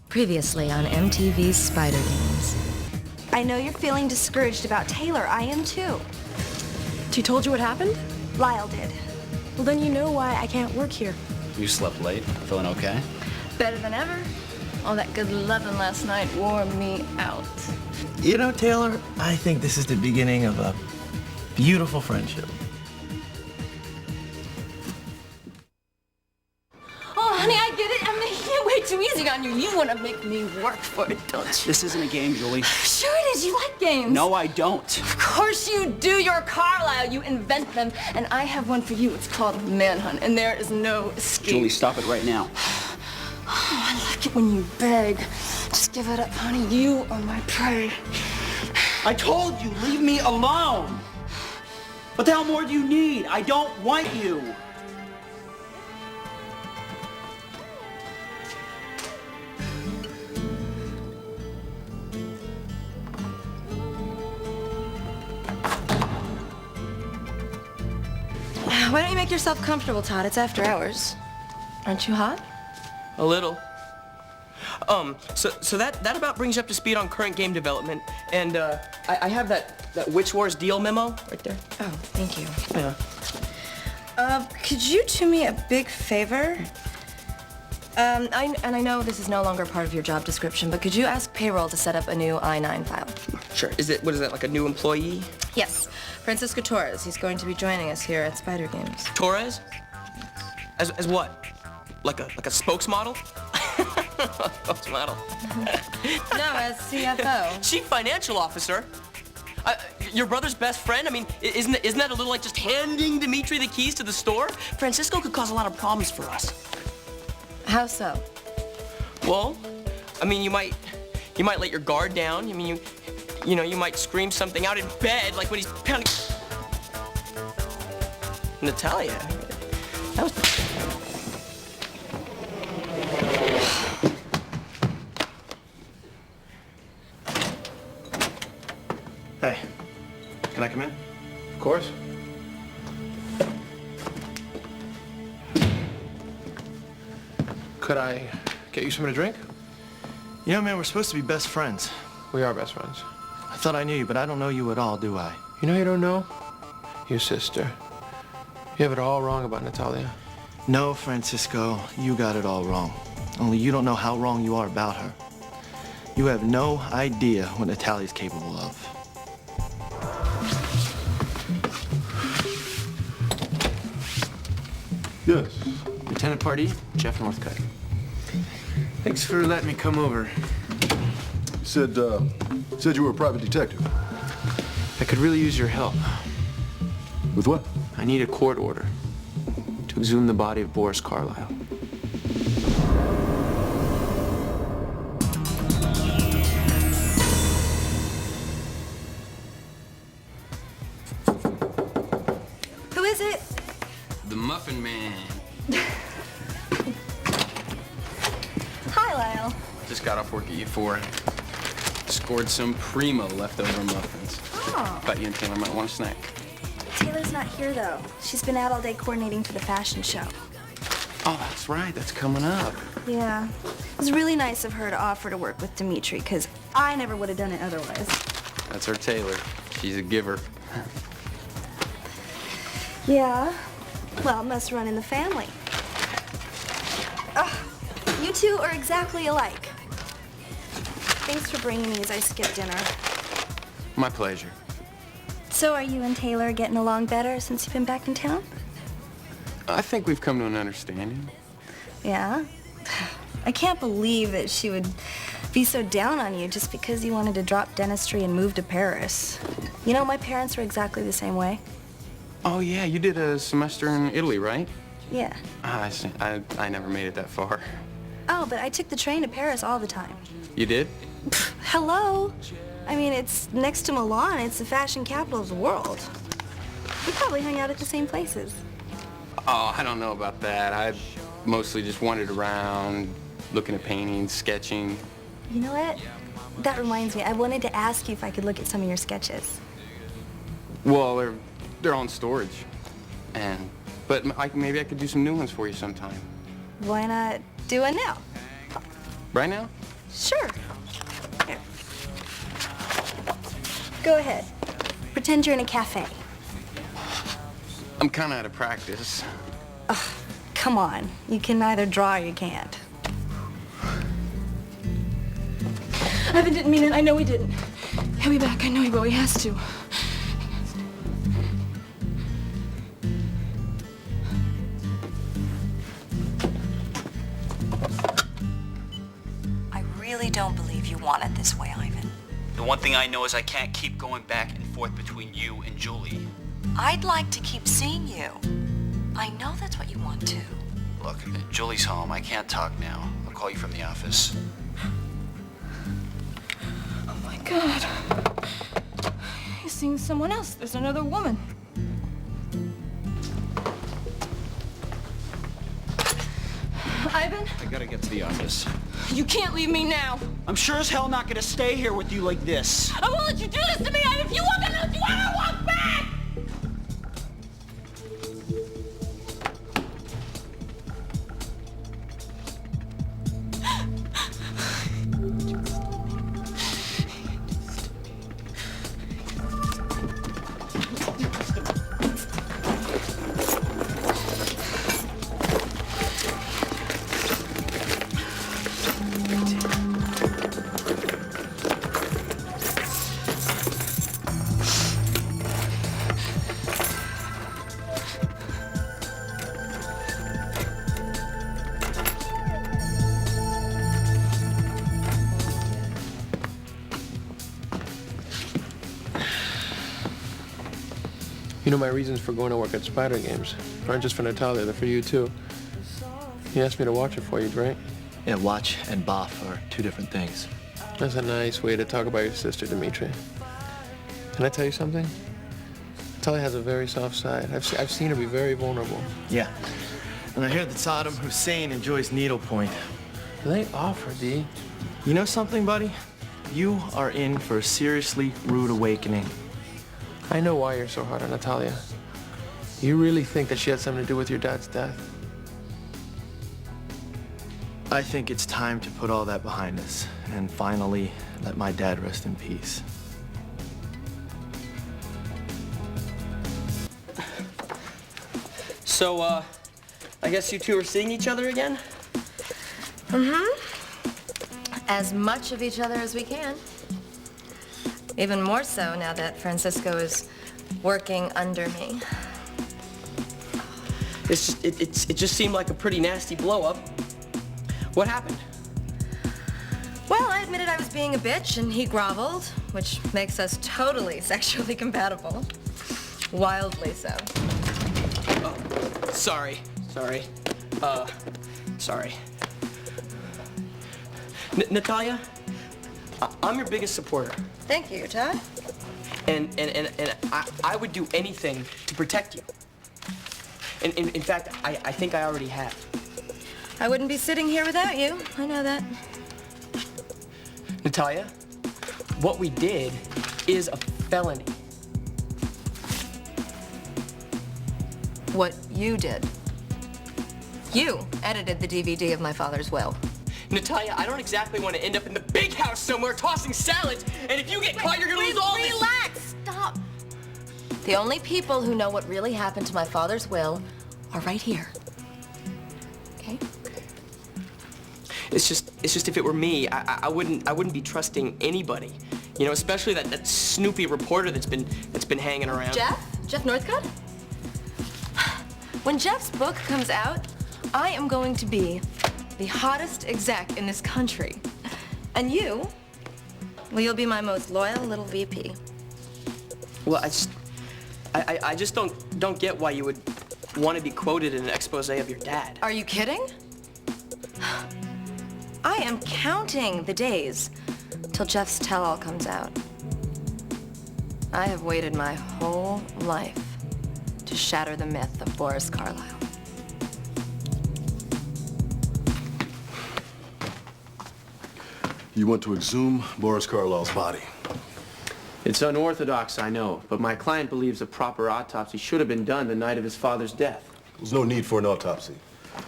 Previously on MTV's Spyder Games. I know you're feeling discouraged about Taylor. I am too. She told you what happened? Lyle did. Well, then you know why I can't work here. You slept late. Feeling okay? Better than ever. All that good loving last night wore me out. You know, Taylor, I think this is the beginning of a beautiful friendship. Oh, honey, I get it. I'm making it way too easy on you. You want to make me work for it, don't you? This isn't a game, Julie. Sure it is. You like games. No, I don't. Of course you do. You're Carlisle. You invent them. And I have one for you. It's called Manhunt, and there is no escape. Julie, stop it right now. Oh, I like it when you beg. Just give it up, honey. You are my prey. I told you, leave me alone. What the hell more do you need? I don't want you. Why don't you make yourself comfortable, Todd? It's after hours. Aren't you hot? A little. So that about brings you up to speed on current game development. And I have that Witch Wars deal memo right there. Oh, thank you. Yeah. Could you do me a big favor? I know this is no longer part of your job description, but could you ask payroll to set up a new I-9 file? Sure. What is that, like a new employee? Yes, Francisco Torres. He's going to be joining us here at Spyder Games. Torres? As what? Like a spokesmodel? Spokesmodel. No, as CFO. Chief Financial Officer? Your brother's best friend? I mean, isn't that a little like just handing Dimitri the keys to the store? Francisco could cause a lot of problems for us. How so? Well, I mean, you might let your guard down. I mean, you might scream something out in bed, like when he's pounding. Natalia, that was. Hey, can I come in? Of course. Could I get you something to drink? You know, man, we're supposed to be best friends. We are best friends. I thought I knew you, but I don't know you at all, do I? You know you don't know? Your sister. You have it all wrong about Natalia. No, Francisco, you got it all wrong. Only you don't know how wrong you are about her. You have no idea what Natalia's capable of. Yes. Lieutenant Pardee, Jeff Northcutt. Thanks for letting me come over. Said you were a private detective. I could really use your help. With what? I need a court order to exhume the body of Boris Carlisle. Who is it? The Muffin Man. Hi, Lyle. Just got off work at U4. Scored some primo leftover muffins. Oh. Thought you and Taylor might want a snack. Taylor's not here, though. She's been out all day coordinating for the fashion show. Oh, that's right. That's coming up. Yeah. It was really nice of her to offer to work with Dimitri, because I never would have done it otherwise. That's her Taylor. She's a giver. Yeah. Well, it must run in the family. Ugh. You two are exactly alike. Thanks for bringing these. I skipped dinner. My pleasure. So are you and Taylor getting along better since you've been back in town? I think we've come to an understanding. Yeah? I can't believe that she would be so down on you just because you wanted to drop dentistry and move to Paris. You know, my parents were exactly the same way. Oh, yeah, you did a semester in Italy, right? Yeah. I see. I never made it that far. Oh, but I took the train to Paris all the time. You did? Hello? I mean, it's next to Milan. It's the fashion capital of the world. We probably hung out at the same places. Oh, I don't know about that. I mostly just wandered around, looking at paintings, sketching. You know what? That reminds me. I wanted to ask you if I could look at some of your sketches. Well, they're on storage. But maybe I could do some new ones for you sometime. Why not do it now? Right now? Sure. Here. Go ahead. Pretend you're in a cafe. I'm kind of out of practice. Come on. You can neither draw or you can't. Ivan didn't mean it. I know he didn't. He'll be back. I know he will. He has to. I really don't believe you want it this way, Ivan. The one thing I know is I can't keep going back and forth between you and Julie. I'd like to keep seeing you. I know that's what you want to. Look, Julie's home. I can't talk now. I'll call you from the office. Oh my God. He's seeing someone else. There's another woman. Ivan, I gotta get to the office. you can't leave me now. I'm sure as hell not gonna stay here with you like this. I won't let you do this to me, Ivan. If you walk out, you want to walk back. You know, my reasons for going to work at Spyder games aren't just for Natalia, they're for you too. You asked me to watch it for you, right? Yeah, watch and boff are two different things. That's a nice way to talk about your sister, Dimitri. Can I tell you something? Natalia has a very soft side. I've seen her be very vulnerable. Yeah. And I hear that Saddam Hussein enjoys needlepoint. Lay off her, D. You know something, buddy? You are in for a seriously rude awakening. I know why you're so hard on Natalia. You really think that she had something to do with your dad's death? I think it's time to put all that behind us and finally let my dad rest in peace. So, I guess you two are seeing each other again? As much of each other as we can. Even more so now that Francisco is working under me. It just seemed like a pretty nasty blow-up. What happened? Well, I admitted I was being a bitch, and he groveled, which makes us totally sexually compatible. Wildly so. Oh, sorry. Sorry. Natalia, I'm your biggest supporter. Thank you, Todd. And I would do anything to protect you. And in fact, I think I already have. I wouldn't be sitting here without you. I know that. Natalia, what we did is a felony. What you did. You edited the DVD of my father's will. Natalia, I don't exactly want to end up in the big house somewhere tossing salads, and if you get caught, you're gonna lose all this. Relax! Stop! The only people who know what really happened to my father's will are right here. Okay? It's just if it were me, I wouldn't be trusting anybody. You know, especially that snoopy reporter that's been hanging around. Jeff Northcutt? When Jeff's book comes out, I am going to be the hottest exec in this country. And you, well, you'll be my most loyal little VP. Well, I just don't get why you would want to be quoted in an expose of your dad. Are you kidding? I am counting the days till Jeff's tell-all comes out. I have waited my whole life to shatter the myth of Boris Carlyle. You want to exhume Boris Carlyle's body. It's unorthodox, I know, but my client believes a proper autopsy should have been done the night of his father's death. There's no need for an autopsy.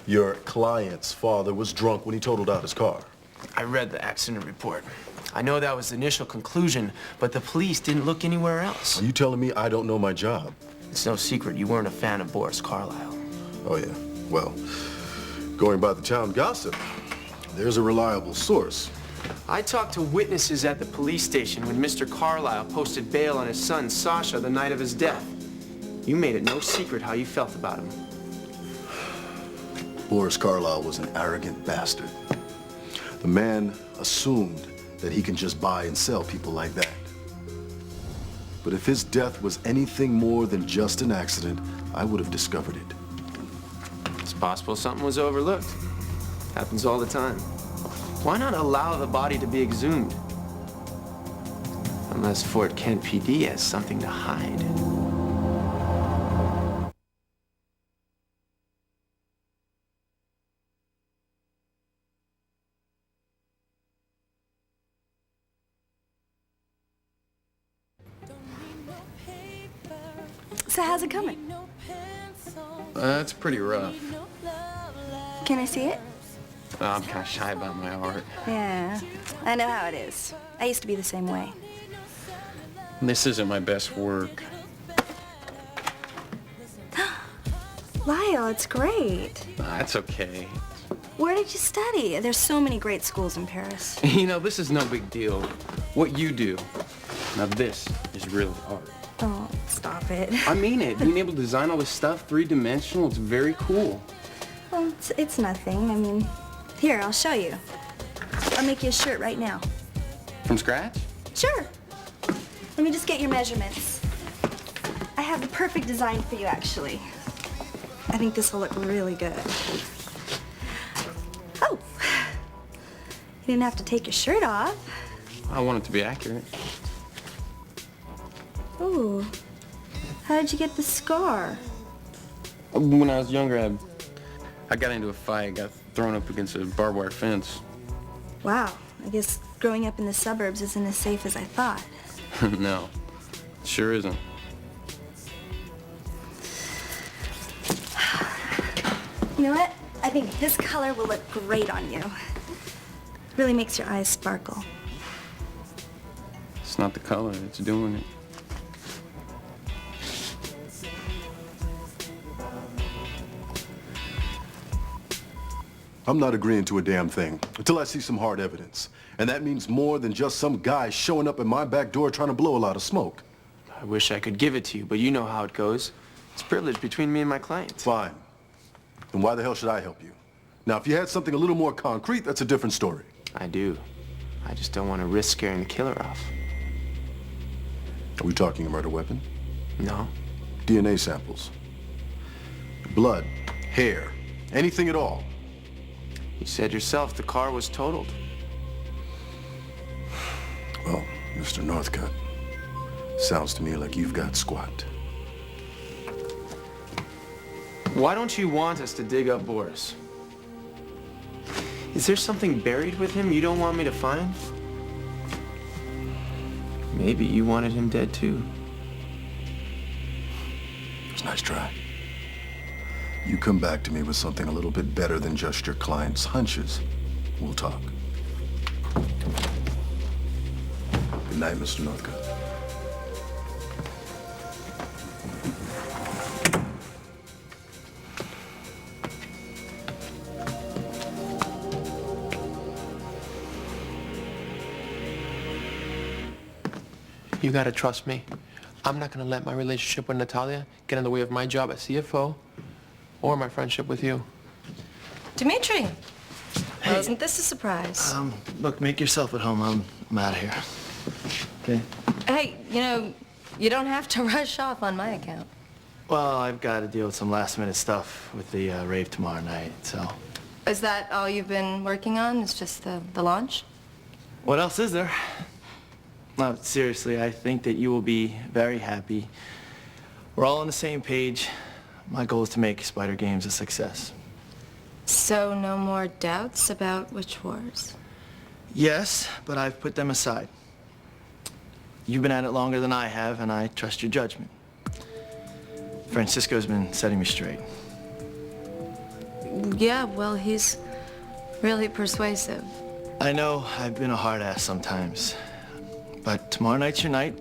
Your client's father was drunk when he totaled out his car. I read the accident report. I know that was the initial conclusion, but the police didn't look anywhere else. Are you telling me I don't know my job? It's no secret you weren't a fan of Boris Carlyle. Oh, yeah. Well, going by the town gossip, there's a reliable source. I talked to witnesses at the police station when Mr. Carlyle posted bail on his son, Sasha, the night of his death. You made it no secret how you felt about him. Boris Carlyle was an arrogant bastard. The man assumed that he can just buy and sell people like that. But if his death was anything more than just an accident, I would have discovered it. It's possible something was overlooked. Happens all the time. Why not allow the body to be exhumed? Unless Fort Kent PD has something to hide. So how's it coming? It's pretty rough. Can I see it? I'm kind of shy about my art. Yeah, I know how it is. I used to be the same way. This isn't my best work. Lyle, it's great. That's okay. Where did you study? There's so many great schools in Paris. You know, this is no big deal. What you do, now this is really art. Oh, stop it. I mean it. Being able to design all this stuff three-dimensional, it's very cool. Well, it's nothing. I mean, here, I'll show you. I'll make you a shirt right now. From scratch? Sure. Let me just get your measurements. I have the perfect design for you, actually. I think this will look really good. Oh, you didn't have to take your shirt off. I want it to be accurate. Ooh, how did you get the scar? When I was younger, I got into a fight, got thrown up against a barbed wire fence. Wow, I guess growing up in the suburbs isn't as safe as I thought. No, it sure isn't. You know what? I think this color will look great on you. Really makes your eyes sparkle. It's not the color, it's doing it. I'm not agreeing to a damn thing until I see some hard evidence. And that means more than just some guy showing up at my back door trying to blow a lot of smoke. I wish I could give it to you, but you know how it goes. It's privilege between me and my client. Fine. Then why the hell should I help you? Now, if you had something a little more concrete, that's a different story. I do. I just don't want to risk scaring the killer off. Are we talking a murder weapon? No. DNA samples. Blood, hair, anything at all. You said yourself the car was totaled. Well, Mr. Northcutt, sounds to me like you've got squat. Why don't you want us to dig up Boris? Is there something buried with him you don't want me to find? Maybe you wanted him dead too. It's a nice try. You come back to me with something a little bit better than just your client's hunches. We'll talk. Good night, Mr. Northcutt. You gotta trust me. I'm not gonna let my relationship with Natalia get in the way of my job as CFO or my friendship with you. Dimitri, wasn't this a surprise? Look, make yourself at home. I'm out of here. Okay? Hey, you know, you don't have to rush off on my account. Well, I've got to deal with some last-minute stuff with the rave tomorrow night, so... Is that all you've been working on? It's just the launch? What else is there? No, seriously, I think that you will be very happy. We're all on the same page. My goal is to make Spyder Games a success. So no more doubts about Witch Wars? Yes, but I've put them aside. You've been at it longer than I have, and I trust your judgment. Francisco's been setting me straight. Yeah, well, he's really persuasive. I know I've been a hard ass sometimes, but tomorrow night's your night.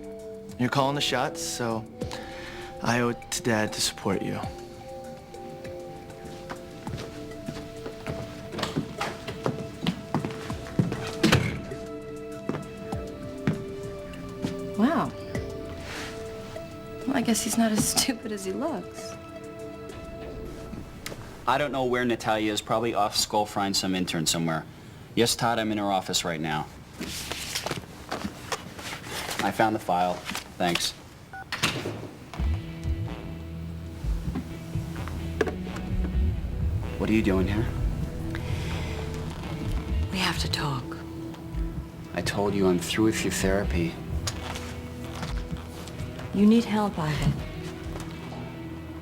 You're calling the shots, so I owe it to Dad to support you. Wow. Well, I guess he's not as stupid as he looks. I don't know where Natalia is. Probably off skull frying some intern somewhere. Yes, Todd, I'm in her office right now. I found the file. Thanks. What are you doing here? We have to talk. I told you I'm through with your therapy. You need help, Ivan.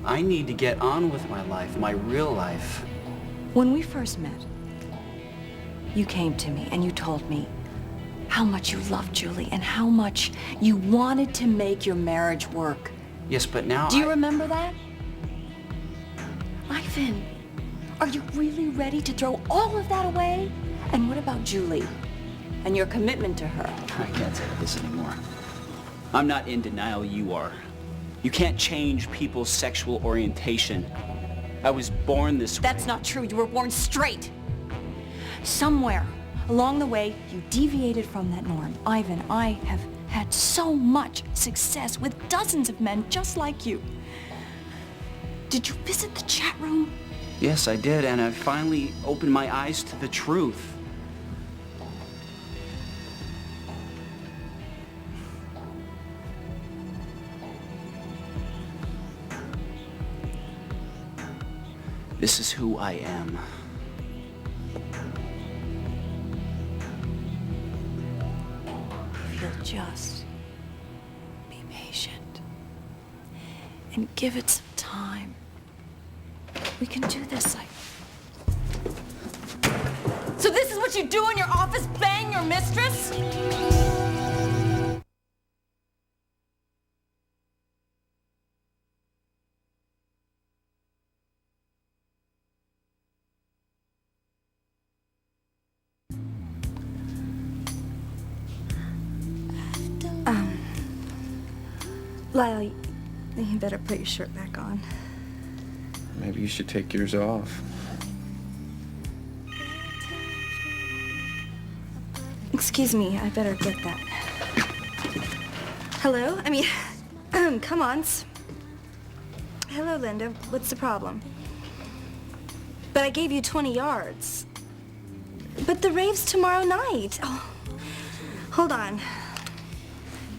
I need to get on with my life, my real life. When we first met, you came to me and you told me how much you loved Julie and how much you wanted to make your marriage work. Yes, but now Do you remember that? Ivan, are you really ready to throw all of that away? And what about Julie and your commitment to her? I can't take this anymore. I'm not in denial, you are. You can't change people's sexual orientation. I was born this way. That's not true. You were born straight. Somewhere along the way, you deviated from that norm. Ivan, I have had so much success with dozens of men just like you. Did you visit the chat room? Yes, I did, and I finally opened my eyes to the truth. This is who I am. If you'll just be patient and give it some time, we can do this. So this is what you do in your office, bang your mistress? Lyle, you better put your shirt back on. Maybe you should take yours off. Excuse me, I better get that. Hello? I mean, come on. Hello, Linda. What's the problem? But I gave you 20 yards. But the rave's tomorrow night. Oh, hold on.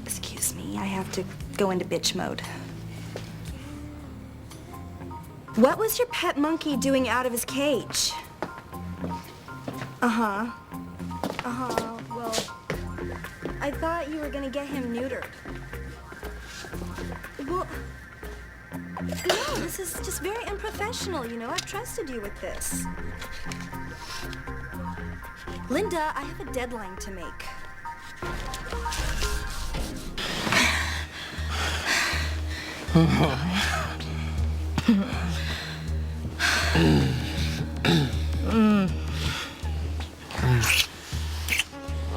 Excuse me, I have to go into bitch mode. What was your pet monkey doing out of his cage? Uh-huh. Uh-huh, well, I thought you were gonna get him neutered. Well, no, this is just very unprofessional, you know? I've trusted you with this. Linda, I have a deadline to make.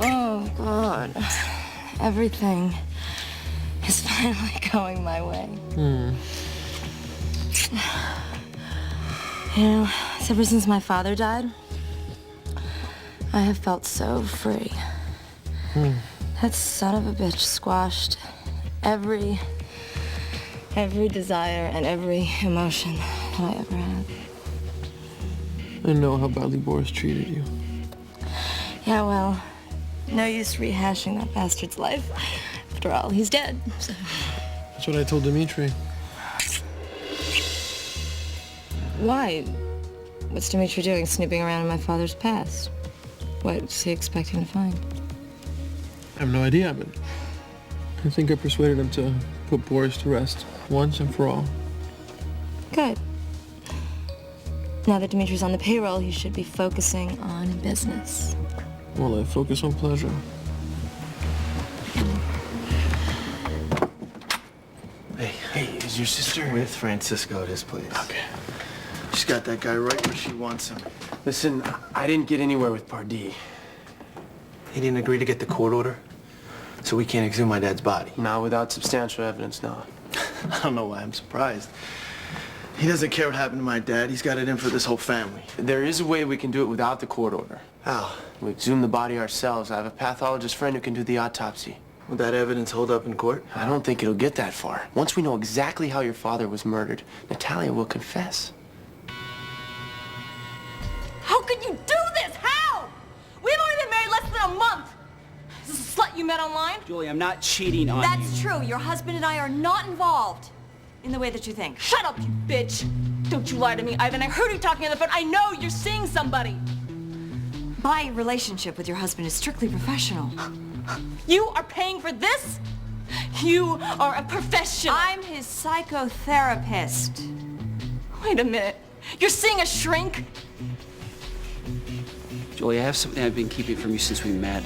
Oh, God. Everything is finally going my way. You know, ever since my father died, I have felt so free. That son of a bitch squashed every desire and every emotion that I ever had. I know how badly Boris treated you. Yeah, well, no use rehashing that bastard's life. After all, he's dead. So. That's what I told Dimitri. Why? What's Dimitri doing, snooping around in my father's past? What's he expecting to find? I have no idea, but I think I persuaded him to put Boris to rest once and for all. Good. Now that Dimitri's on the payroll, he should be focusing on business. Well, I focus on pleasure. Hey, is your sister with Francisco at his place? Okay. She's got that guy right where she wants him. Listen, I didn't get anywhere with Pardee. He didn't agree to get the court order, so we can't exhume my dad's body. Not without substantial evidence, no. I don't know why I'm surprised. He doesn't care what happened to my dad. He's got it in for this whole family. There is a way we can do it without the court order. How? We exhume the body ourselves. I have a pathologist friend who can do the autopsy. Would that evidence hold up in court? I don't think it'll get that far. Once we know exactly how your father was murdered, Natalia will confess. How could you do this? How? We've only been married less than a month. Is this a slut you met online? Julie, I'm not cheating on you. That's true. Your husband and I are not involved in the way that you think. Shut up, you bitch. Don't you lie to me, Ivan. I heard you talking on the phone. I know you're seeing somebody. My relationship with your husband is strictly professional. You are paying for this? You are a professional. I'm his psychotherapist. Wait a minute. You're seeing a shrink? Julie, I have something I've been keeping from you since we met.